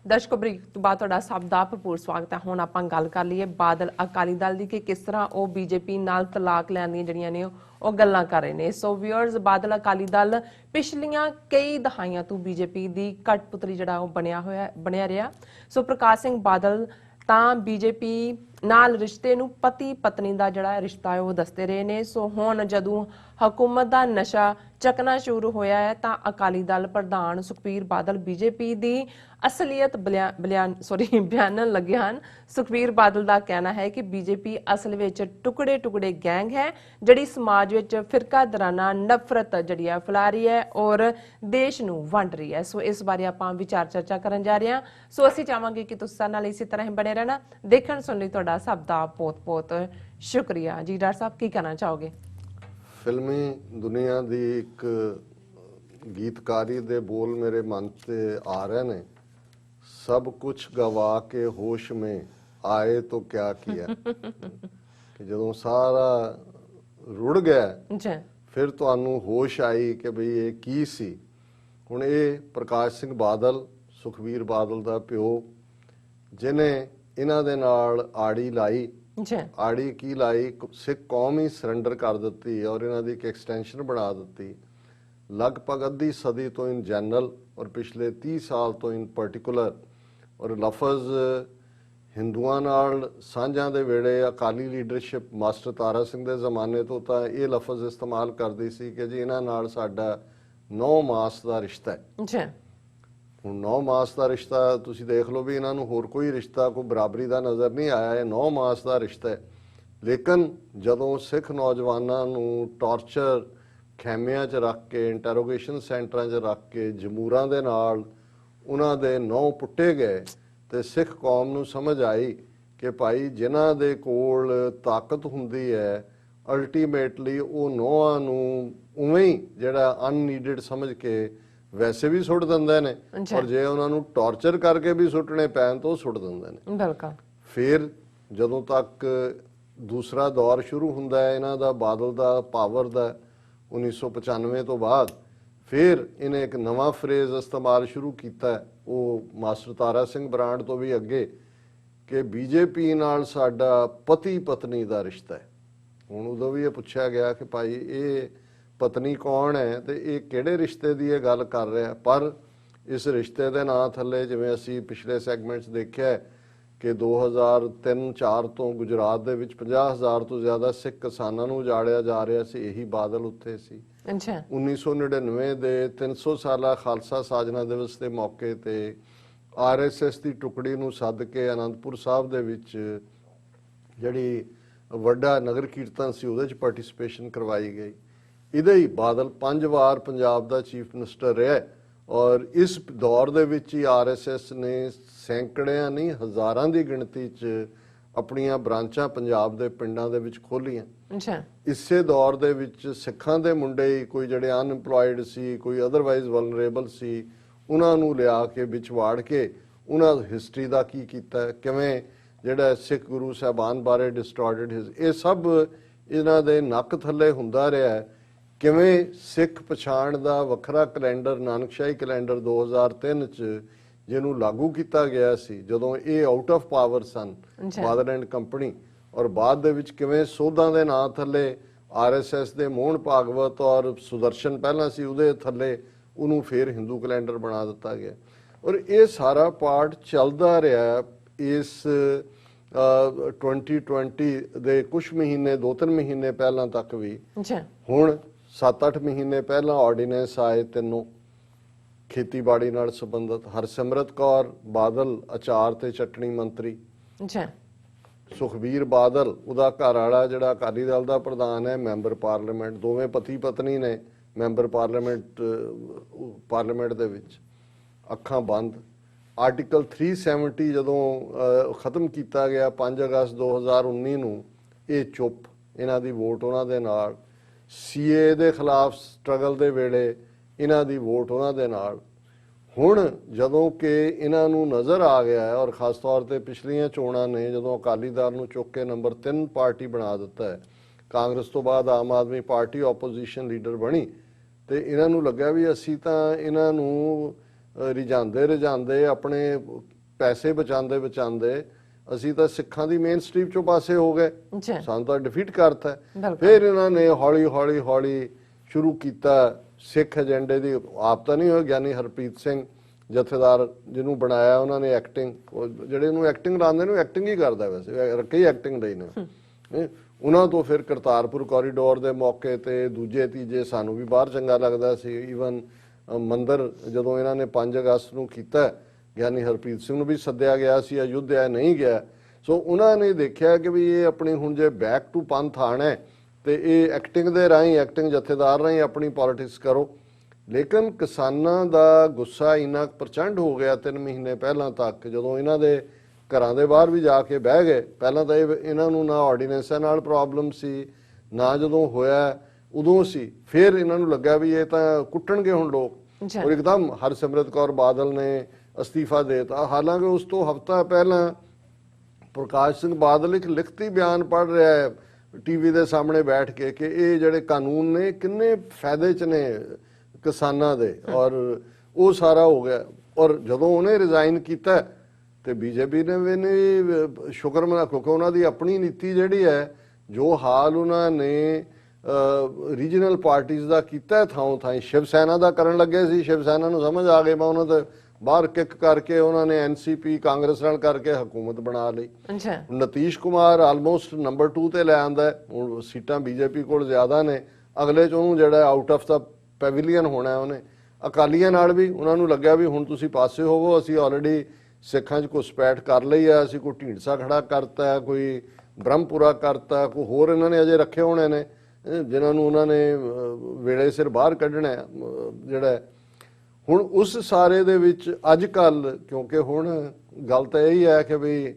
दर्शकों ब्रेक तो बाद तुहाडा सब दा भरपूर स्वागत है। हुण आपां गल कर लईए बादल अकाली दल दी कि किस तरह वो बीजेपी नाल तलाक लैण दी जिहड़ियां ने ਉਹ ਗੱਲਾਂ ਕਰ ਰਹੇ ਨੇ। ਸੋ ਵਿਊਅਰਸ ਬਾਦਲ ਅਕਾਲੀ ਦਲ ਪਿਛਲੀਆਂ ਕਈ ਦਹਾਈਆਂ ਤੋਂ ਬੀਜੇਪੀ ਦੀ ਕਠਪੁਤਲੀ ਜਿਹੜਾ ਉਹ ਬਣਿਆ ਰਿਹਾ। ਸੋ ਪ੍ਰਕਾਸ਼ ਸਿੰਘ ਬਾਦਲ ਤਾਂ ਬੀਜੇਪੀ ਨਾਲ ਰਿਸ਼ਤੇ ਨੂੰ ਪਤੀ ਪਤਨੀ ਦਾ ਜਿਹੜਾ ਰਿਸ਼ਤਾ ਹੈ ਉਹ ਦੱਸਦੇ ਰਹੇ ਨੇ। ਸੋ ਹੁਣ ਜਦੋਂ ਹਕੂਮਤ ਦਾ ਨਸ਼ਾ ਚੱਕਣਾ ਸ਼ੁਰੂ ਹੋਇਆ ਹੈ ਤਾਂ ਅਕਾਲੀ ਦਲ ਪ੍ਰਧਾਨ ਸੁਖਬੀਰ ਬਾਦਲ ਬੀਜੇਪੀ ਦੀ ਅਸਲੀਅਤ ਬਿਆਨਣ ਲੱਗੇ ਹਨ। ਸੁਖਬੀਰ ਬਾਦਲ ਦਾ ਕਹਿਣਾ ਹੈ ਕਿ ਬੀਜੇਪੀ ਅਸਲ ਵਿੱਚ ਟੁਕੜੇ ਟੁਕੜੇ ਗੈਂਗ ਹੈ ਜਿਹੜੀ ਸਮਾਜ ਵਿੱਚ ਫਿਰਕਾ ਦਰਾਨਾ ਨਫ਼ਰਤ ਜਿਹੜੀ ਹੈ ਫੈਲਾ ਰਹੀ ਹੈ ਔਰ ਦੇਸ਼ ਨੂੰ ਵੰਡ ਰਹੀ ਹੈ। ਸੋ ਇਸ ਬਾਰੇ ਆਪਾਂ ਵਿਚਾਰ ਚਰਚਾ ਕਰਨ ਜਾ ਰਹੇ ਹਾਂ। ਸੋ ਅਸੀਂ ਚਾਹਾਂਗੇ ਕਿ ਤੁਸੀਂ ਸਾਡੇ ਨਾਲ ਇਸੇ ਤਰ੍ਹਾਂ ਹੀ ਬਣੇ ਰਹਿਣਾ। ਦੇਖਣ ਸੁਣ ਲਈ ਤੁਹਾਡਾ ਸਭ ਦਾ ਬਹੁਤ ਬਹੁਤ ਸ਼ੁਕਰੀਆ ਜੀ। ਡਾਕਟਰ ਸਾਹਿਬ ਕੀ ਕਹਿਣਾ ਚਾਹੋਗੇ? ਫਿਲਮੀ ਦੁਨੀਆ ਦੀ ਇੱਕ ਗੀਤਕਾਰੀ ਦੇ ਬੋਲ ਮੇਰੇ ਮਨ ਤੇ ਆ ਰਹੇ ਨੇ, सब कुछ गवा के होश में आए तो क्या किया कि ਜਦੋਂ ਸਾਰਾ ਰੁੜ ਗਿਆ ਫਿਰ ਤੁਹਾਨੂੰ ਹੋਸ਼ ਆਈ ਕਿ ਬਈ ਇਹ ਕੀ ਸੀ। ਹੁਣ ਇਹ ਪ੍ਰਕਾਸ਼ ਸਿੰਘ ਬਾਦਲ, ਸੁਖਬੀਰ ਬਾਦਲ ਦਾ ਪਿਓ, ਜਿਨੇ ਇਹਨਾਂ ਦੇ ਨਾਲ ਆੜੀ ਲਾਈ। ਆੜੀ ਕੀ ਲਾਈ? ਸਿੱਖ ਕੌਮ ਹੀ ਸਰੈਂਡਰ ਕਰ ਦਿੱਤੀ ਔਰ ਇਹਨਾਂ ਦੀ ਇੱਕ ਐਕਸਟੈਂਸ਼ਨ ਬਣਾ ਦਿੱਤੀ। ਲਗਭਗ ਅੱਧੀ ਸਦੀ ਤੋਂ ਇਨ ਜਨਰਲ ਔਰ ਪਿਛਲੇ 30 ਸਾਲ ਤੋਂ ਇਨ ਪਾਰਟਿਕੂਲਰ ਔਰ ਲਫ਼ਜ਼ ਹਿੰਦੂਆਂ ਨਾਲ ਸਾਂਝਾਂ ਦੇ ਵੇਲੇ ਅਕਾਲੀ ਲੀਡਰਸ਼ਿਪ ਮਾਸਟਰ ਤਾਰਾ ਸਿੰਘ ਦੇ ਜ਼ਮਾਨੇ ਤੋਂ ਤਾਂ ਇਹ ਲਫ਼ਜ਼ ਇਸਤੇਮਾਲ ਕਰਦੀ ਸੀ ਕਿ ਜੀ ਇਹਨਾਂ ਨਾਲ ਸਾਡਾ 9 ਮਾਸ ਦਾ ਰਿਸ਼ਤਾ ਹੈ। ਹੁਣ 9 ਮਾਸ ਦਾ ਰਿਸ਼ਤਾ ਤੁਸੀਂ ਦੇਖ ਲਓ ਵੀ ਇਹਨਾਂ ਨੂੰ ਹੋਰ ਕੋਈ ਰਿਸ਼ਤਾ ਕੋਈ ਬਰਾਬਰੀ ਦਾ ਨਜ਼ਰ ਨਹੀਂ ਆਇਆ। ਇਹ 9 ਮਾਸ ਦਾ ਰਿਸ਼ਤਾ ਹੈ। ਲੇਕਿਨ ਜਦੋਂ ਸਿੱਖ ਨੌਜਵਾਨਾਂ ਨੂੰ ਟਾਰਚਰ ਖੈਮਿਆਂ 'ਚ ਰੱਖ ਕੇ, ਇੰਟਰੋਗੇਸ਼ਨ ਸੈਂਟਰਾਂ 'ਚ ਰੱਖ ਕੇ ਜਮੂਰਾਂ ਦੇ ਨਾਲ ਉਹਨਾਂ ਦੇ ਨਹੁੰ ਪੁੱਟੇ ਗਏ ਤੇ ਸਿੱਖ ਕੌਮ ਨੂੰ ਸਮਝ ਆਈ ਕਿ ਭਾਈ ਜਿਨ੍ਹਾਂ ਦੇ ਕੋਲ ਤਾਕਤ ਹੁੰਦੀ ਹੈ ਅਲਟੀਮੇਟਲੀ ਉਹ ਨਹੁੰਆਂ ਨੂੰ ਉਵੇਂ ਹੀ ਜਿਹੜਾ ਅਨਨੀਡਡ ਸਮਝ ਕੇ ਵੈਸੇ ਵੀ ਸੁੱਟ ਦਿੰਦੇ ਨੇ ਔਰ ਜੇ ਉਹਨਾਂ ਨੂੰ ਟਾਰਚਰ ਕਰਕੇ ਵੀ ਸੁੱਟਣੇ ਪੈਣ ਤਾਂ ਉਹ ਸੁੱਟ ਦਿੰਦੇ ਨੇ। ਬਿਲਕੁਲ। ਫਿਰ ਜਦੋਂ ਤੱਕ ਦੂਸਰਾ ਦੌਰ ਸ਼ੁਰੂ ਹੁੰਦਾ ਹੈ ਇਹਨਾਂ ਦਾ ਬਾਦਲ ਦਾ ਪਾਵਰ ਦਾ 1995 ਤੋਂ ਬਾਅਦ, ਫਿਰ ਇਹਨੇ ਇੱਕ ਨਵਾਂ ਫਰੇਜ਼ ਇਸਤੇਮਾਲ ਸ਼ੁਰੂ ਕੀਤਾ ਉਹ ਮਾਸਟਰ ਤਾਰਾ ਸਿੰਘ ਬਰਾੜ ਤੋਂ ਵੀ ਅੱਗੇ ਕਿ ਬੀਜੇਪੀ ਨਾਲ ਸਾਡਾ ਪਤੀ ਪਤਨੀ ਦਾ ਰਿਸ਼ਤਾ ਹੈ। ਹੁਣ ਉਦੋਂ ਵੀ ਇਹ ਪੁੱਛਿਆ ਗਿਆ ਕਿ ਭਾਈ ਇਹ ਪਤਨੀ ਕੌਣ ਹੈ ਤੇ ਇਹ ਕਿਹੜੇ ਰਿਸ਼ਤੇ ਦੀ ਇਹ ਗੱਲ ਕਰ ਰਿਹਾ। ਪਰ ਇਸ ਰਿਸ਼ਤੇ ਦੇ ਨਾਂ ਥੱਲੇ ਜਿਵੇਂ ਅਸੀਂ ਪਿਛਲੇ ਸੈਗਮੈਂਟਸ ਦੇਖਿਆ ਕਿ 2003-04 ਤੋਂ ਗੁਜਰਾਤ ਦੇ ਵਿੱਚ 50,000 ਤੋਂ ਜ਼ਿਆਦਾ ਸਿੱਖ ਕਿਸਾਨਾਂ ਨੂੰ ਉਜਾੜਿਆ ਜਾ ਰਿਹਾ ਸੀ। ਇਹੀ ਬਾਦਲ ਉੱਥੇ ਸੀ। 1999 ਦੇ 300 ਸਾਲਾ ਖਾਲਸਾ ਸਾਜਨਾ ਦਿਵਸ ਦੇ ਮੌਕੇ ਤੇ RSS ਦੀ ਟੁਕੜੀ ਨੂੰ ਸੱਦ ਕੇ ਅਨੰਦਪੁਰ ਸਾਹਿਬ ਦੇ ਵਿੱਚ ਜਿਹੜੀ ਵੱਡਾ ਨਗਰ ਕੀਰਤਨ ਸੀ ਉਹਦੇ 'ਚ ਪਾਰਟਿਸਿਪੇਸ਼ਨ ਕਰਵਾਈ ਗਈ। ਇਹਦੇ ਹੀ ਬਾਦਲ 5 ਵਾਰ ਪੰਜਾਬ ਦਾ ਚੀਫ ਮਿਨਿਸਟਰ ਰਿਹਾ ਔਰ ਇਸ ਦੌਰ ਦੇ ਵਿੱਚ ਹੀ RSS ਨੇ ਸੈਂਕੜਿਆਂ ਨਹੀਂ ਹਜ਼ਾਰਾਂ ਦੀ ਗਿਣਤੀ 'ਚ ਆਪਣੀਆਂ ਬ੍ਰਾਂਚਾਂ ਪੰਜਾਬ ਦੇ ਪਿੰਡਾਂ ਦੇ ਵਿੱਚ ਖੋਲੀਆਂ। ਇਸੇ ਦੌਰ ਦੇ ਵਿੱਚ ਸਿੱਖਾਂ ਦੇ ਮੁੰਡੇ ਹੀ ਕੋਈ ਜਿਹੜੇ ਅਨਇੰਪਲੋਇਡ ਸੀ, ਕੋਈ ਅਦਰਵਾਈਜ਼ ਵਲਨਰੇਬਲ ਸੀ, ਉਹਨਾਂ ਨੂੰ ਲਿਆ ਕੇ ਵਿੱਚ ਵਾੜ ਕੇ ਉਹਨਾਂ ਹਿਸਟਰੀ ਦਾ ਕੀ ਕੀਤਾ, ਕਿਵੇਂ ਜਿਹੜਾ ਸਿੱਖ ਗੁਰੂ ਸਾਹਿਬਾਨ ਬਾਰੇ ਡਿਸਟੋਰਟਡ ਇਹ ਸਭ ਇਹਨਾਂ ਦੇ ਨੱਕ ਥੱਲੇ ਹੁੰਦਾ ਰਿਹਾ। ਕਿਵੇਂ ਸਿੱਖ ਪਛਾਣ ਦਾ ਵੱਖਰਾ ਕੈਲੰਡਰ ਨਾਨਕਸ਼ਾਹੀ ਕੈਲੰਡਰ 2003 'ਚ ਜਿਹਨੂੰ ਲਾਗੂ ਕੀਤਾ ਗਿਆ ਸੀ ਜਦੋਂ ਇਹ ਆਊਟ ਆਫ ਪਾਵਰ ਸਨ ਬਾਦਲ ਐਂਡ ਕੰਪਨੀ, ਔਰ ਬਾਅਦ ਦੇ ਵਿੱਚ ਕਿਵੇਂ ਸੋਧਾਂ ਦੇ ਨਾਂ ਥੱਲੇ RSS ਦੇ ਮੋਹਨ ਭਾਗਵਤ ਔਰ ਸੁਦਰਸ਼ਨ ਪਹਿਲਾਂ ਸੀ ਉਹਦੇ ਥੱਲੇ ਉਹਨੂੰ ਫਿਰ ਹਿੰਦੂ ਕੈਲੰਡਰ ਬਣਾ ਦਿੱਤਾ ਗਿਆ। ਔਰ ਇਹ ਸਾਰਾ ਪਾਰਟ ਚੱਲਦਾ ਰਿਹਾ ਇਸ 2020 ਦੇ ਕੁਝ ਮਹੀਨੇ 2-3 ਮਹੀਨੇ ਪਹਿਲਾਂ ਤੱਕ ਵੀ। ਹੁਣ 7-8 ਮਹੀਨੇ ਪਹਿਲਾਂ ਆਰਡੀਨੈਂਸ ਆਏ ਤਿੰਨੋਂ ਖੇਤੀਬਾੜੀ ਨਾਲ ਸੰਬੰਧਿਤ। ਹਰਸਿਮਰਤ ਕੌਰ ਬਾਦਲ ਅਚਾਰ ਤੇ ਚਟਣੀ ਮੰਤਰੀ, ਸੁਖਬੀਰ ਬਾਦਲ ਉਹਦਾ ਘਰ ਵਾਲਾ ਜਿਹੜਾ ਅਕਾਲੀ ਦਲ ਦਾ ਪ੍ਰਧਾਨ ਹੈ ਮੈਂਬਰ ਪਾਰਲੀਮੈਂਟ, ਦੋਵੇਂ ਪਤੀ ਪਤਨੀ ਨੇ ਮੈਂਬਰ ਪਾਰਲੀਮੈਂਟ ਦੇ ਵਿੱਚ ਅੱਖਾਂ ਬੰਦ। ਆਰਟੀਕਲ 370 ਜਦੋਂ ਖਤਮ ਕੀਤਾ ਗਿਆ 5 ਅਗਸਤ 2019 ਨੂੰ, ਇਹ ਚੁੱਪ, ਇਹਨਾਂ ਦੀ ਵੋਟ ਉਹਨਾਂ ਦੇ ਨਾਲ। CA ਦੇ ਖਿਲਾਫ ਸਟਰਗਲ ਦੇ ਵੇਲੇ ਇਹਨਾਂ ਦੀ ਵੋਟ ਉਹਨਾਂ ਦੇ ਨਾਲ। ਹੁਣ ਜਦੋਂ ਕਿ ਇਹਨਾਂ ਨੂੰ ਨਜ਼ਰ ਆ ਗਿਆ ਹੈ ਔਰ ਖਾਸ ਤੌਰ ਤੇ ਪਿਛਲੀਆਂ ਚੋਣਾਂ ਨੇ ਜਦੋਂ ਅਕਾਲੀ ਦਲ ਨੂੰ ਚੁੱਕ ਕੇ ਨੰਬਰ 3 ਪਾਰਟੀ ਬਣਾ ਦਿੱਤਾ ਹੈ, ਕਾਂਗਰਸ ਤੋਂ ਬਾਅਦ Aam Aadmi party opposition leader ਬਣੀ, ਤੇ ਇਹਨਾਂ ਨੂੰ ਲੱਗਾ ਵੀ ਅਸੀਂ ਤਾਂ ਇਹਨਾਂ ਨੂੰ ਰਿਝਾਂਦੇ ਆਪਣੇ ਪੈਸੇ ਬਚਾਉਂਦੇ ਬਚਾਉਂਦੇ ਅਸੀਂ ਤਾਂ ਸਿੱਖਾਂ ਦੀ ਮੇਨ ਸਟ੍ਰੀਮ ਚੋਂ ਪਾਸੇ ਹੋ ਗਏ, ਜੀ ਸਾਨੂੰ ਤਾਂ ਡਿਫੀਟ ਕਰਤਾ ਹੈ। ਬਿਲਕੁਲ। ਫਿਰ ਇਹਨਾਂ ਨੇ ਹੌਲੀ ਹੌਲੀ ਹੌਲੀ ਸ਼ੁਰੂ ਕੀਤਾ ਸਿੱਖ ਏਜੰਡੇ ਦੀ, ਆਪ ਤਾਂ ਨਹੀਂ ਹੋਇਆ, ਗਿਆਨੀ ਹਰਪ੍ਰੀਤ ਸਿੰਘ ਜਥੇਦਾਰ ਜਿਹਨੂੰ ਬਣਾਇਆ ਉਹਨਾਂ ਨੇ ਐਕਟਿੰਗ, ਜਿਹੜੇ ਉਹਨੂੰ ਐਕਟਿੰਗ ਲਾਉਂਦੇ ਨੇ ਐਕਟਿੰਗ ਹੀ ਕਰਦਾ, ਵੈਸੇ ਕਈ ਐਕਟਿੰਗ ਲਈ ਨੇ। ਉਹਨਾਂ ਤੋਂ ਫਿਰ ਕਰਤਾਰਪੁਰ ਕੋਰੀਡੋਰ ਦੇ ਮੌਕੇ ਤੇ ਦੂਜੇ ਤੀਜੇ ਸਾਨੂੰ ਵੀ ਬਾਹਰ ਚੰਗਾ ਲੱਗਦਾ ਸੀ। ਈਵਨ ਮੰਦਰ ਜਦੋਂ ਇਹਨਾਂ ਨੇ 5 ਅਗਸਤ ਨੂੰ ਕੀਤਾ, ਗਿਆਨੀ ਹਰਪ੍ਰੀਤ ਸਿੰਘ ਨੂੰ ਵੀ ਸੱਦਿਆ ਗਿਆ ਸੀ, ਅਯੁੱਧਿਆ ਨਹੀਂ ਗਿਆ। ਸੋ ਉਹਨਾਂ ਨੇ ਦੇਖਿਆ ਕਿ ਵੀ ਇਹ ਆਪਣੀ ਹੁਣ ਜੇ ਬੈਕ ਟੂ ਪੰਥ ਆਣਾ ਹੈ ਤੇ ਇਹ ਐਕਟਿੰਗ ਦੇ ਰਾਹੀਂ, ਐਕਟਿੰਗ ਜਥੇਦਾਰ ਰਾਹੀਂ ਆਪਣੀ ਪੋਲਿਟਿਕਸ ਕਰੋ। ਲੇਕਿਨ ਕਿਸਾਨਾਂ ਦਾ ਗੁੱਸਾ ਇੰਨਾ ਪ੍ਰਚੰਡ ਹੋ ਗਿਆ 3 ਮਹੀਨੇ ਪਹਿਲਾਂ ਤੱਕ, ਜਦੋਂ ਇਹਨਾਂ ਦੇ ਘਰਾਂ ਦੇ ਬਾਹਰ ਵੀ ਜਾ ਕੇ ਬਹਿ ਗਏ। ਪਹਿਲਾਂ ਤਾਂ ਇਹਨਾਂ ਨੂੰ ਨਾ ਆਰਡੀਨੈਂਸਾਂ ਨਾਲ ਪ੍ਰੋਬਲਮ ਸੀ, ਨਾ ਜਦੋਂ ਹੋਇਆ ਉਦੋਂ ਸੀ। ਫਿਰ ਇਹਨਾਂ ਨੂੰ ਲੱਗਾ ਵੀ ਇਹ ਤਾਂ ਕੁੱਟਣਗੇ ਹੁਣ ਲੋਕ, ਔਰ ਇੱਕਦਮ ਹਰਸਿਮਰਤ ਕੌਰ ਬਾਦਲ ਨੇ ਅਸਤੀਫਾ ਦੇ ਦਿੱਤਾ। ਹਾਲਾਂਕਿ ਉਸ ਤੋਂ ਹਫ਼ਤਾ ਪਹਿਲਾਂ ਪ੍ਰਕਾਸ਼ ਸਿੰਘ ਬਾਦਲ ਇੱਕ ਲਿਖਤੀ ਬਿਆਨ ਪੜ੍ਹ ਰਿਹਾ ਹੈ ਟੀਵੀ ਦੇ ਸਾਹਮਣੇ ਬੈਠ ਕੇ ਕਿ ਇਹ ਜਿਹੜੇ ਕਾਨੂੰਨ ਨੇ ਕਿੰਨੇ ਫਾਇਦੇ 'ਚ ਨੇ ਕਿਸਾਨਾਂ ਦੇ, ਔਰ ਉਹ ਸਾਰਾ ਹੋ ਗਿਆ। ਔਰ ਜਦੋਂ ਉਹਨੇ ਰਿਜ਼ਾਈਨ ਕੀਤਾ ਤੇ ਬੀਜੇਪੀ ਨੇ ਵੀ ਸ਼ੁਕਰ ਮਨਾ, ਕਿਉਂਕਿ ਉਹਨਾਂ ਦੀ ਆਪਣੀ ਨੀਤੀ ਜਿਹੜੀ ਹੈ, ਜੋ ਹਾਲ ਉਹਨਾਂ ਨੇ ਰੀਜਨਲ ਪਾਰਟੀਆਂ ਦਾ ਕੀਤਾ ਥਾਂ ਥਾਂ, ਸ਼ਿਵ ਸੈਨਾ ਦਾ ਕਰਨ ਲੱਗੇ ਸੀ। ਸ਼ਿਵ ਸੈਨਾ ਨੂੰ ਸਮਝ ਆ ਗਈ, ਮੈਂ ਉਹਨਾਂ ਦੇ ਬਾਹਰ ਕਿੱਕ ਕਰਕੇ ਉਹਨਾਂ ਨੇ ਐਨਸੀਪੀ ਕਾਂਗਰਸ ਨਾਲ ਕਰਕੇ ਹਕੂਮਤ ਬਣਾ ਲਈ। ਨਤੀਸ਼ ਕੁਮਾਰ ਆਲਮੋਸਟ ਨੰਬਰ 2 ਤੇ ਲੈ ਆਂਦਾ, ਹੁਣ ਸੀਟਾਂ ਬੀਜੇਪੀ ਕੋਲ ਜ਼ਿਆਦਾ ਨੇ, ਅਗਲੇ 'ਚ ਉਹਨੂੰ ਜਿਹੜਾ ਆਊਟ ਆਫ ਦਾ ਪੈਵਿਲੀਅਨ ਹੋਣਾ ਉਹਨੇ। ਅਕਾਲੀਆਂ ਨਾਲ ਵੀ ਉਹਨਾਂ ਨੂੰ ਲੱਗਿਆ ਵੀ ਹੁਣ ਤੁਸੀਂ ਪਾਸੇ ਹੋਵੋ, ਅਸੀਂ ਆਲਰੇਡੀ ਸਿੱਖਾਂ 'ਚ ਘੁਸਪੈਠ ਕਰ ਲਈ ਆ, ਅਸੀਂ ਕੋਈ ਢੀਂਡਸਾ ਖੜਾ ਕਰਤਾ, ਕੋਈ ਬ੍ਰਹਮਪੁਰਾ ਕਰਤਾ, ਕੋਈ ਹੋਰ ਇਹਨਾਂ ਨੇ ਅਜੇ ਰੱਖੇ ਹੋਣੇ ਨੇ ਜਿਨ੍ਹਾਂ ਨੂੰ ਉਹਨਾਂ ਨੇ ਵੇਲੇ ਸਿਰ ਬਾਹਰ ਕੱਢਣਾ ਜਿਹੜਾ। ਹੁਣ ਉਸ ਸਾਰੇ ਦੇ ਵਿੱਚ ਅੱਜ ਕੱਲ, ਕਿਉਂਕਿ ਹੁਣ ਗੱਲ ਤਾਂ ਇਹੀ ਹੈ ਕਿ ਵੀ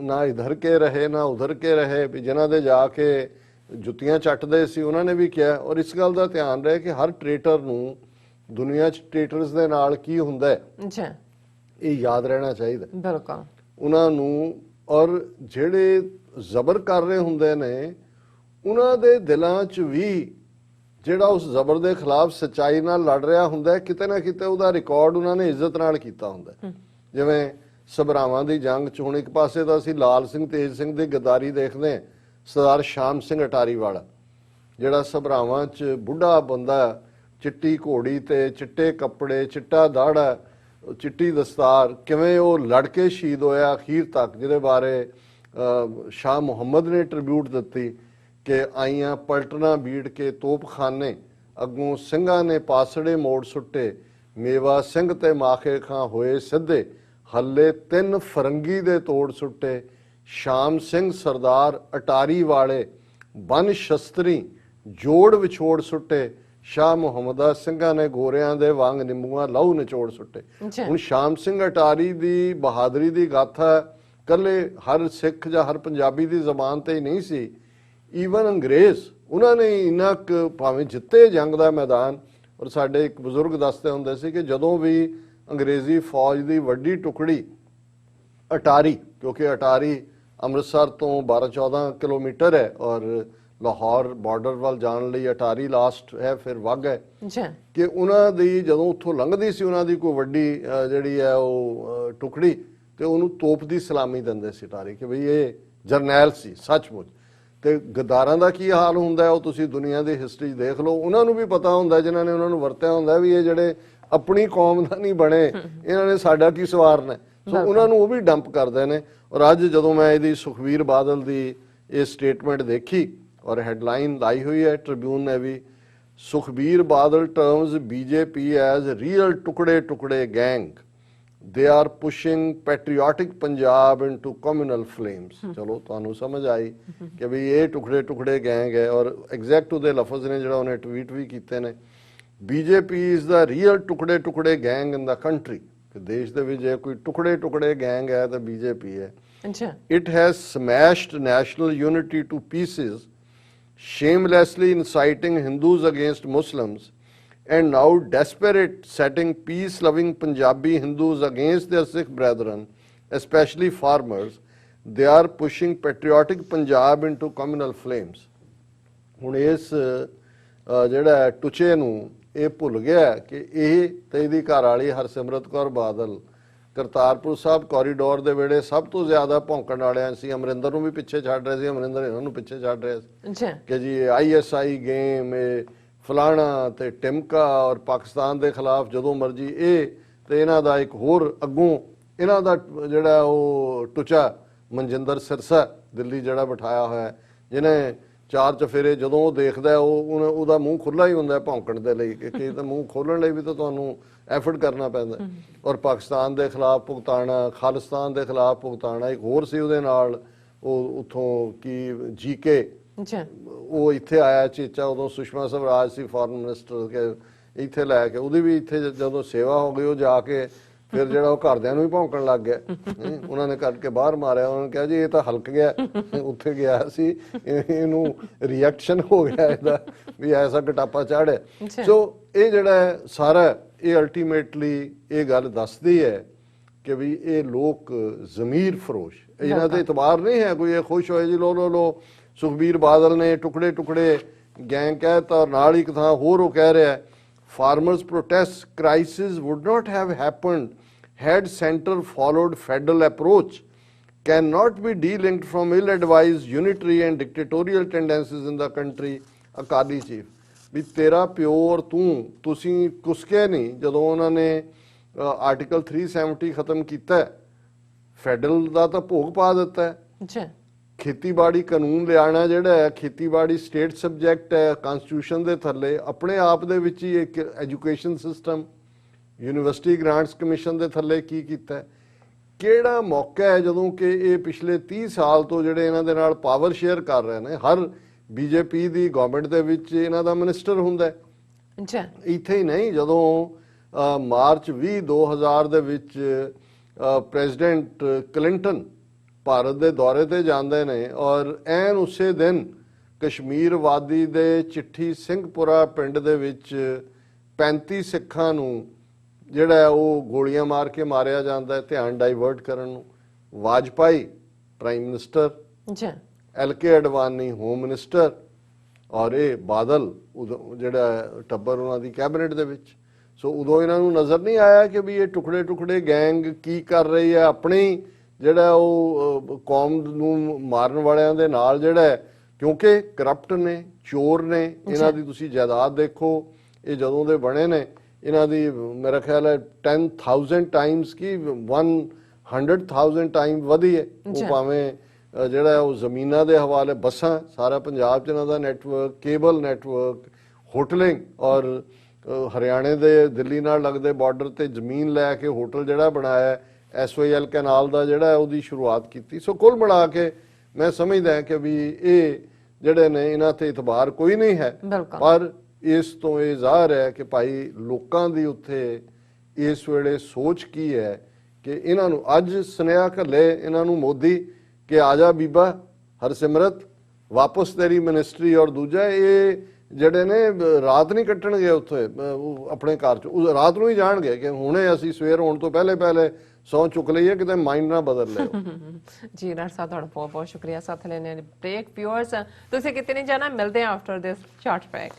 ਨਾ ਇਧਰ ਕੇ ਰਹੇ ਨਾ ਉਧਰ ਕੇ ਰਹੇ, ਵੀ ਜਿਨ੍ਹਾਂ ਦੇ ਜਾ ਕੇ ਜੁੱਤੀਆਂ ਚੱਟਦੇ ਸੀ ਉਹਨਾਂ ਨੇ ਵੀ ਕਿਹਾ। ਔਰ ਇਸ ਗੱਲ ਦਾ ਧਿਆਨ ਰਹੇ ਕਿ ਹਰ ਟ੍ਰੇਟਰ ਨੂੰ ਦੁਨੀਆ 'ਚ ਟ੍ਰੇਟਰਸ ਦੇ ਨਾਲ ਕੀ ਹੁੰਦਾ ਹੈ ਇਹ ਯਾਦ ਰਹਿਣਾ ਚਾਹੀਦਾ ਬਿਲਕੁਲ ਉਹਨਾਂ ਨੂੰ। ਔਰ ਜਿਹੜੇ ਜ਼ਬਰ ਕਰ ਰਹੇ ਹੁੰਦੇ ਨੇ ਉਹਨਾਂ ਦੇ ਦਿਲਾਂ 'ਚ ਵੀ ਜਿਹੜਾ ਉਸ ਜ਼ਬਰ ਦੇ ਖਿਲਾਫ ਸੱਚਾਈ ਨਾਲ ਲੜ ਰਿਹਾ ਹੁੰਦਾ ਹੈ, ਕਿਤੇ ਨਾ ਕਿਤੇ ਉਹਦਾ ਰਿਕਾਰਡ ਉਹਨਾਂ ਨੇ ਇੱਜ਼ਤ ਨਾਲ ਕੀਤਾ ਹੁੰਦਾ। ਜਿਵੇਂ ਸਭਰਾਵਾਂ ਦੀ ਜੰਗ 'ਚ ਹੁਣ ਇੱਕ ਪਾਸੇ ਤਾਂ ਅਸੀਂ ਲਾਲ ਸਿੰਘ ਤੇਜ ਸਿੰਘ ਦੀ ਗਦਾਰੀ ਦੇਖਦੇ ਹਾਂ, ਸਰਦਾਰ ਸ਼ਾਮ ਸਿੰਘ ਅਟਾਰੀ ਵਾਲਾ ਜਿਹੜਾ ਸਭਰਾਵਾਂ 'ਚ ਬੁੱਢਾ ਬੰਦਾ, ਚਿੱਟੀ ਘੋੜੀ ਤੇ ਚਿੱਟੇ ਕੱਪੜੇ, ਚਿੱਟਾ ਦਾੜਾ, ਚਿੱਟੀ ਦਸਤਾਰ, ਕਿਵੇਂ ਉਹ ਲੜ ਕੇ ਸ਼ਹੀਦ ਹੋਇਆ ਅਖੀਰ ਤੱਕ, ਜਿਹਦੇ ਬਾਰੇ ਸ਼ਾਹ ਮੁਹੰਮਦ ਨੇ ਟ੍ਰਿਬਿਊਟ ਦਿੱਤੀ ਕਿ ਆਈਆਂ ਪਲਟਣਾ ਬੀੜ ਕੇ ਤੋਪਖਾਨੇ, ਅੱਗੋਂ ਸਿੰਘਾਂ ਨੇ ਪਾਸੜੇ ਮੋੜ ਸੁੱਟੇ, ਮੇਵਾ ਸਿੰਘ ਤੇ ਮਾਖੇ ਖਾਂ ਹੋਏ ਸਿੱਧੇ, ਹੱਲੇ 3 ਫਰੰਗੀ ਦੇ ਤੋੜ ਸੁੱਟੇ, ਸ਼ਾਮ ਸਿੰਘ ਸਰਦਾਰ ਅਟਾਰੀ ਵਾਲੇ ਬਨ ਸ਼ਸਤਰੀ ਜੋੜ ਵਿਛੋੜ ਸੁੱਟੇ, ਸ਼ਾਹ ਮੁਹੰਮਦਾ ਸਿੰਘਾਂ ਨੇ ਗੋਰਿਆਂ ਦੇ ਵਾਂਗ ਨਿੰਬੂਆਂ ਲਹੂ ਨਿਚੋੜ ਸੁੱਟੇ। ਹੁਣ ਸ਼ਾਮ ਸਿੰਘ ਅਟਾਰੀ ਦੀ ਬਹਾਦਰੀ ਦੀ ਗਾਥਾ ਕੱਲੇ ਹਰ ਸਿੱਖ ਜਾਂ ਹਰ ਪੰਜਾਬੀ ਦੀ ਜ਼ਬਾਨ ਤੇ ਹੀ ਨਹੀਂ ਸੀ, ਈਵਨ ਅੰਗਰੇਜ਼ ਉਹਨਾਂ ਨੇ ਇੰਨਾ ਕੁ ਭਾਵੇਂ ਜਿੱਤੇ ਜੰਗ ਦਾ ਮੈਦਾਨ। ਔਰ ਸਾਡੇ ਇੱਕ ਬਜ਼ੁਰਗ ਦੱਸਦੇ ਹੁੰਦੇ ਸੀ ਕਿ ਜਦੋਂ ਵੀ ਅੰਗਰੇਜ਼ੀ ਫੌਜ ਦੀ ਵੱਡੀ ਟੁਕੜੀ ਅਟਾਰੀ, ਕਿਉਂਕਿ ਅਟਾਰੀ ਅੰਮ੍ਰਿਤਸਰ ਤੋਂ 12-14 ਕਿਲੋਮੀਟਰ ਹੈ ਔਰ ਲਾਹੌਰ ਬਾਰਡਰ ਵੱਲ ਜਾਣ ਲਈ ਅਟਾਰੀ ਲਾਸਟ ਹੈ, ਫਿਰ ਵਾਘਾ ਹੈ, ਕਿ ਉਹਨਾਂ ਦੀ ਜਦੋਂ ਉੱਥੋਂ ਲੰਘਦੀ ਸੀ ਉਹਨਾਂ ਦੀ ਕੋਈ ਵੱਡੀ ਜਿਹੜੀ ਹੈ ਉਹ ਟੁਕੜੀ, ਤੇ ਉਹਨੂੰ ਤੋਪ ਦੀ ਸਲਾਮੀ ਦਿੰਦੇ ਸੀ ਅਟਾਰੀ ਕਿ ਬਈ ਇਹ ਜਰਨੈਲ ਸੀ ਸੱਚਮੁੱਚ। ਤੇ ਗਦਾਰਾਂ ਦਾ ਕੀ ਹਾਲ ਹੁੰਦਾ ਉਹ ਤੁਸੀਂ ਦੁਨੀਆ ਦੀ ਹਿਸਟਰੀ ਦੇਖ ਲਓ, ਉਹਨਾਂ ਨੂੰ ਵੀ ਪਤਾ ਹੁੰਦਾ ਜਿਨ੍ਹਾਂ ਨੇ ਉਹਨਾਂ ਨੂੰ ਵਰਤਿਆ ਹੁੰਦਾ ਵੀ ਇਹ ਜਿਹੜੇ ਆਪਣੀ ਕੌਮ ਦਾ ਨਹੀਂ ਬਣੇ, ਇਹਨਾਂ ਨੇ ਸਾਡਾ ਕੀ ਸਵਾਰਨਾ। ਸੋ ਉਹਨਾਂ ਨੂੰ ਉਹ ਵੀ ਡੰਪ ਕਰਦੇ ਨੇ। ਔਰ ਅੱਜ ਜਦੋਂ ਮੈਂ ਇਹਦੀ ਸੁਖਬੀਰ ਬਾਦਲ ਦੀ ਇਹ ਸਟੇਟਮੈਂਟ ਦੇਖੀ ਔਰ ਹੈਡਲਾਈਨ ਲਾਈ ਹੋਈ ਹੈ ਟ੍ਰਿਬਿਊਨ ਨੇ ਵੀ, Sukhbir Badal terms BJP as real ਟੁਕੜੇ ਟੁਕੜੇ gang, they are pushing patriotic Punjab into communal flames। ਚਲੋ ਤੁਹਾਨੂੰ ਸਮਝ ਆਈ ਕਿ ਵੀ ਇਹ ਟੁਕੜੇ ਟੁਕੜੇ ਗੈਂਗ ਹੈ। ਔਰ ਐਗਜ਼ੈਕਟ ਉਹਦੇ ਲਫ਼ਜ਼ ਨੇ ਜਿਹੜਾ ਉਹਨੇ ਟਵੀਟ ਵੀ ਕੀਤੇ ਨੇ, ਬੀਜੇਪੀ ਇਜ਼ ਦਾ ਰੀਅਲ ਟੁਕੜੇ ਟੁਕੜੇ ਗੈਂਗ ਇਨ ਦਾ ਕੰਟਰੀ, ਕਿ ਦੇਸ਼ ਦੇ ਵਿੱਚ ਜੇ ਕੋਈ ਟੁਕੜੇ ਟੁਕੜੇ ਗੈਂਗ ਹੈ ਤਾਂ ਬੀਜੇਪੀ ਹੈ। It has smashed national unity to pieces, shamelessly inciting Hindus against Muslims, and now desperate setting peace-loving Punjabi Hindus against their Sikh brethren, especially farmers. They are pushing patriotic Punjab into communal flames। ਹੁਣ ਇਸ ਜਿਹੜਾ ਟੁਚੇ ਨੂੰ ਇਹ ਭੁੱਲ ਗਿਆ ਕਿ ਇਹ ਤੇ ਇਹਦੀ ਘਰ ਵਾਲੀ ਹਰਸਿਮਰਤ ਕੌਰ ਬਾਦਲ ਕਰਤਾਰਪੁਰ ਸਾਹਿਬ ਕੋਰੀਡੋਰ ਦੇ ਵੇਲੇ ਸਭ ਤੋਂ ਜ਼ਿਆਦਾ ਭੌਂਕਣ ਵਾਲਿਆਂ ਸੀ, ਅਮਰਿੰਦਰ ਨੂੰ ਵੀ ਪਿੱਛੇ ਛੱਡ ਰਹੇ ਸੀ, ਅਮਰਿੰਦਰ ਇਹਨਾਂ ਨੂੰ ਪਿੱਛੇ ਛੱਡ ਰਿਹਾ ਸੀ ਅੱਛਾ ਕਿ ਜੀ ISI ਗੇਮ, ਇਹ ਫਲਾਣਾ ਤੇ ਟਿਮਕਾ ਔਰ ਪਾਕਿਸਤਾਨ ਦੇ ਖਿਲਾਫ ਜਦੋਂ ਮਰਜੀ ਇਹ ਤੇ ਇਹਨਾਂ ਦਾ ਇੱਕ ਹੋਰ ਅੱਗੋਂ ਇਹਨਾਂ ਦਾ ਜਿਹੜਾ ਉਹ ਟੁਚਾ ਮਨਜਿੰਦਰ ਸਿਰਸਾ ਦਿੱਲੀ ਜਿਹੜਾ ਬਿਠਾਇਆ ਹੋਇਆ ਹੈ, ਜਿਹਨੇ ਚਾਰ ਚਫੇਰੇ ਜਦੋਂ ਉਹ ਦੇਖਦਾ ਉਹਦਾ ਮੂੰਹ ਖੁੱਲਾ ਹੀ ਹੁੰਦਾ ਭੌਂਕਣ ਦੇ ਲਈ ਕਿ ਤਾਂ ਮੂੰਹ ਖੋਲਣ ਲਈ ਵੀ ਤਾਂ ਤੁਹਾਨੂੰ ਐਫਰਟ ਕਰਨਾ ਪੈਂਦਾ। ਔਰ ਪਾਕਿਸਤਾਨ ਦੇ ਖਿਲਾਫ ਭੁਗਤਾਣਾ, ਖਾਲਿਸਤਾਨ ਦੇ ਖਿਲਾਫ ਭੁਗਤਾਣਾ, ਇੱਕ ਹੋਰ ਸੀ ਉਹਦੇ ਨਾਲ ਉਹ ਉੱਥੋਂ ਕੀ GK ਅੱਛਾ ਉਹ ਇੱਥੇ ਆਇਆ ਚੇਚਾ, ਉਦੋਂ ਸੁਸ਼ਮਾ ਸਵਰਾਜ ਸੀ ਫੋਰਨ ਮਿਨਿਸਟਰ ਕੇ ਇੱਥੇ ਲੈ ਕੇ, ਉਹਦੀ ਵੀ ਇੱਥੇ ਜਦੋਂ ਸੇਵਾ ਹੋ ਗਈ ਉਹ ਜਾ ਕੇ ਫਿਰ ਜਿਹੜਾ ਉਹ ਘਰਦਿਆਂ ਨੂੰ ਵੀ ਭੌਂਕਣ ਲੱਗ ਗਿਆ, ਉਹਨਾਂ ਨੇ ਕੱਢ ਕੇ ਬਾਹਰ ਮਾਰਿਆ, ਉਹਨਾਂ ਨੇ ਕਿਹਾ ਜੀ ਇਹ ਤਾਂ ਹਲਕ ਗਿਆ, ਉੱਥੇ ਗਿਆ ਸੀ ਇਹਨੂੰ ਰਿਐਕਸ਼ਨ ਹੋ ਗਿਆ ਇਹਦਾ ਵੀ ਐਸਾ ਕਟਾਪਾ ਚਾੜਿਆ। ਸੋ ਇਹ ਜਿਹੜਾ ਸਾਰਾ ਇਹ ਅਲਟੀਮੇਟਲੀ ਇਹ ਗੱਲ ਦੱਸਦੀ ਹੈ ਕਿ ਵੀ ਇਹ ਲੋਕ ਜ਼ਮੀਰ ਫਰੋਸ਼, ਇਹਨਾਂ ਤੇ ਇਤਬਾਰ ਨਹੀਂ ਹੈ ਕੋਈ ਇਹ ਖੁਸ਼ ਹੋਏ ਜੀ ਲੋ ਸੁਖਬੀਰ ਬਾਦਲ ਨੇ ਟੁਕੜੇ ਟੁਕੜੇ ਗੈਂਗ ਕਹਿਤਾ, ਨਾਲ ਹੀ ਇੱਕ ਥਾਂ ਹੋਰ ਉਹ ਕਹਿ ਰਿਹਾ farmers protest crisis would not have happened had center followed federal approach, cannot be delinked from ill-advised unitary and dictatorial tendencies in the country। Akali chief ਵੀ ਤੇਰਾ ਪਿਓ ਔਰ ਤੁਸੀਂ ਕੁਸਕੇ ਨਹੀਂ ਜਦੋਂ ਉਹਨਾਂ ਨੇ ਆਰਟੀਕਲ 370 ਖਤਮ ਕੀਤਾ, ਫੈਡਰਲ ਦਾ ਤਾਂ ਭੋਗ ਪਾ ਦਿੱਤਾ ਹੈ। ਅੱਛਾ ਖੇਤੀਬਾੜੀ ਕਾਨੂੰਨ ਲਿਆਣਾ ਜਿਹੜਾ ਹੈ, ਖੇਤੀਬਾੜੀ ਸਟੇਟ ਸਬਜੈਕਟ ਹੈ ਕਨਸਟੀਟਿਊਸ਼ਨ ਦੇ ਥੱਲੇ, ਆਪਣੇ ਆਪ ਦੇ ਵਿੱਚ ਹੀ ਇੱਕ education system university grants commission ਦੇ ਥੱਲੇ ਕੀ ਕੀਤਾ, ਕਿਹੜਾ ਮੌਕਾ ਹੈ ਜਦੋਂ ਕਿ ਇਹ ਪਿਛਲੇ 30 ਸਾਲ ਤੋਂ ਜਿਹੜੇ ਇਹਨਾਂ ਦੇ ਨਾਲ ਪਾਵਰ ਸ਼ੇਅਰ ਕਰ ਰਹੇ ਨੇ, ਹਰ BJP ਦੀ ਗਵਰਨਮੈਂਟ ਦੇ ਵਿੱਚ ਇਹਨਾਂ ਦਾ ਮਿਨਿਸਟਰ ਹੁੰਦਾ। ਅੱਛਾ ਇੱਥੇ ਹੀ ਨਹੀਂ, ਜਦੋਂ ਮਾਰਚ 20 2000 ਦੇ ਵਿੱਚ ਪ੍ਰੈਜ਼ੀਡੈਂਟ ਕਲਿੰਟਨ ਭਾਰਤ ਦੇ ਦੌਰੇ ਤੇ ਜਾਂਦੇ ਨੇ ਔਰ ਐਨ ਉਸੇ ਦਿਨ ਕਸ਼ਮੀਰ ਵਾਦੀ ਦੇ ਚਿੱਠੀ ਸਿੰਘਪੁਰਾ ਪਿੰਡ ਦੇ ਵਿੱਚ 35 ਸਿੱਖਾਂ ਨੂੰ ਜਿਹੜਾ ਉਹ ਗੋਲੀਆਂ ਮਾਰ ਕੇ ਮਾਰਿਆ ਜਾਂਦਾ ਹੈ ਧਿਆਨ ਡਾਈਵਰਟ ਕਰਨ ਨੂੰ। ਵਾਜਪਾਈ ਪ੍ਰਾਈਮ ਮਿਨਿਸਟਰ, ਅੱਛਾ LK ਅਡਵਾਨੀ ਹੋਮ ਮਿਨਿਸਟਰ ਔਰ ਇਹ ਬਾਦਲ ਜਿਹੜਾ ਟੱਬਰ ਉਹਨਾਂ ਦੀ ਕੈਬਨਿਟ ਦੇ ਵਿੱਚ। ਸੋ ਉਦੋਂ ਇਹਨਾਂ ਨੂੰ ਨਜ਼ਰ ਨਹੀਂ ਆਇਆ ਕਿ ਵੀ ਇਹ ਟੁਕੜੇ ਟੁਕੜੇ ਗੈਂਗ ਕੀ ਕਰ ਰਹੀ ਹੈ, ਆਪਣੀ ਜਿਹੜਾ ਉਹ ਕੌਮ ਨੂੰ ਮਾਰਨ ਵਾਲਿਆਂ ਦੇ ਨਾਲ ਜਿਹੜਾ, ਕਿਉਂਕਿ ਕਰਪਟ ਨੇ, ਚੋਰ ਨੇ, ਇਹਨਾਂ ਦੀ ਤੁਸੀਂ ਜਾਇਦਾਦ ਦੇਖੋ, ਇਹ ਜਦੋਂ ਦੇ ਬਣੇ ਨੇ ਇਹਨਾਂ ਦੀ ਮੇਰਾ ਖਿਆਲ ਹੈ 10,000 ਟਾਈਮਸ ਕੀ 100,000 ਟਾਈਮ ਵਧੀ ਹੈ। ਉਹ ਭਾਵੇਂ ਜਿਹੜਾ ਉਹ ਜ਼ਮੀਨਾਂ ਦੇ ਹਵਾਲੇ, ਬੱਸਾਂ, ਸਾਰਾ ਪੰਜਾਬ 'ਚ ਇਹਨਾਂ ਦਾ ਨੈਟਵਰਕ, ਕੇਬਲ ਨੈਟਵਰਕ, ਹੋਟਲਿੰਗ, ਔਰ ਹਰਿਆਣੇ ਦੇ ਦਿੱਲੀ ਨਾਲ ਲੱਗਦੇ ਬਾਰਡਰ ਤੇ ਜ਼ਮੀਨ ਲੈ ਕੇ ਹੋਟਲ ਜਿਹੜਾ ਬਣਾਇਆ, SYL ਕੈਨਾਲ ਦਾ ਜਿਹੜਾ ਉਹਦੀ ਸ਼ੁਰੂਆਤ ਕੀਤੀ। ਸੋ ਕੁੱਲ ਮਿਲਾ ਕੇ ਮੈਂ ਸਮਝਦਾ ਕਿ ਵੀ ਇਹ ਜਿਹੜੇ ਨੇ ਇਹਨਾਂ ਤੇ ਇਤਬਾਰ ਕੋਈ ਨਹੀਂ ਹੈ, ਪਰ ਇਸ ਤੋਂ ਇਹ ਜ਼ਾਹਰ ਹੈ ਕਿ ਭਾਈ ਲੋਕਾਂ ਦੀ ਉੱਥੇ ਇਸ ਵੇਲੇ ਸੋਚ ਕੀ ਹੈ ਕਿ ਇਹਨਾਂ ਨੂੰ ਅੱਜ ਸੁਨੇਹਾ ਘੱਲੇ ਇਹਨਾਂ ਨੂੰ ਮੋਦੀ ਕਿ ਆ ਜਾ ਬੀਬਾ ਹਰਸਿਮਰਤ ਵਾਪਸ ਤੇਰੀ ਮਿਨਿਸਟਰੀ, ਔਰ ਦੂਜਾ ਇਹ ਜਿਹੜੇ ਨੇ ਰਾਤ ਨਹੀਂ ਕੱਟਣਗੇ ਉੱਥੇ ਆਪਣੇ ਘਰ 'ਚ, ਰਾਤ ਨੂੰ ਹੀ ਜਾਣਗੇ ਕਿ ਹੁਣੇ ਅਸੀਂ ਸਵੇਰ ਹੋਣ ਤੋਂ ਪਹਿਲੇ ਸੌ ਚੁੱਕ ਲਈਏ ਕਿਤੇ ਮਾਈਂਡ ਨਾ ਬਦਲ ਲਿਓ। ਜੀ ਡਾਕਟਰ ਸਾਹਿਬ ਤੁਹਾਡਾ ਬਹੁਤ ਬਹੁਤ ਸ਼ੁਕਰੀਆ ਸਾਥ ਲੈਣੇ। ਬ੍ਰੇਕ ਵਿਊਅਰਸ ਤੁਸੀਂ ਕਿਤੇ ਨਹੀਂ ਜਾਣਾ, ਮਿਲਦੇ ਹਾਂ ਆਫਟਰ ਦਿਸ ਸ਼ਾਰਟ ਬ੍ਰੇਕ।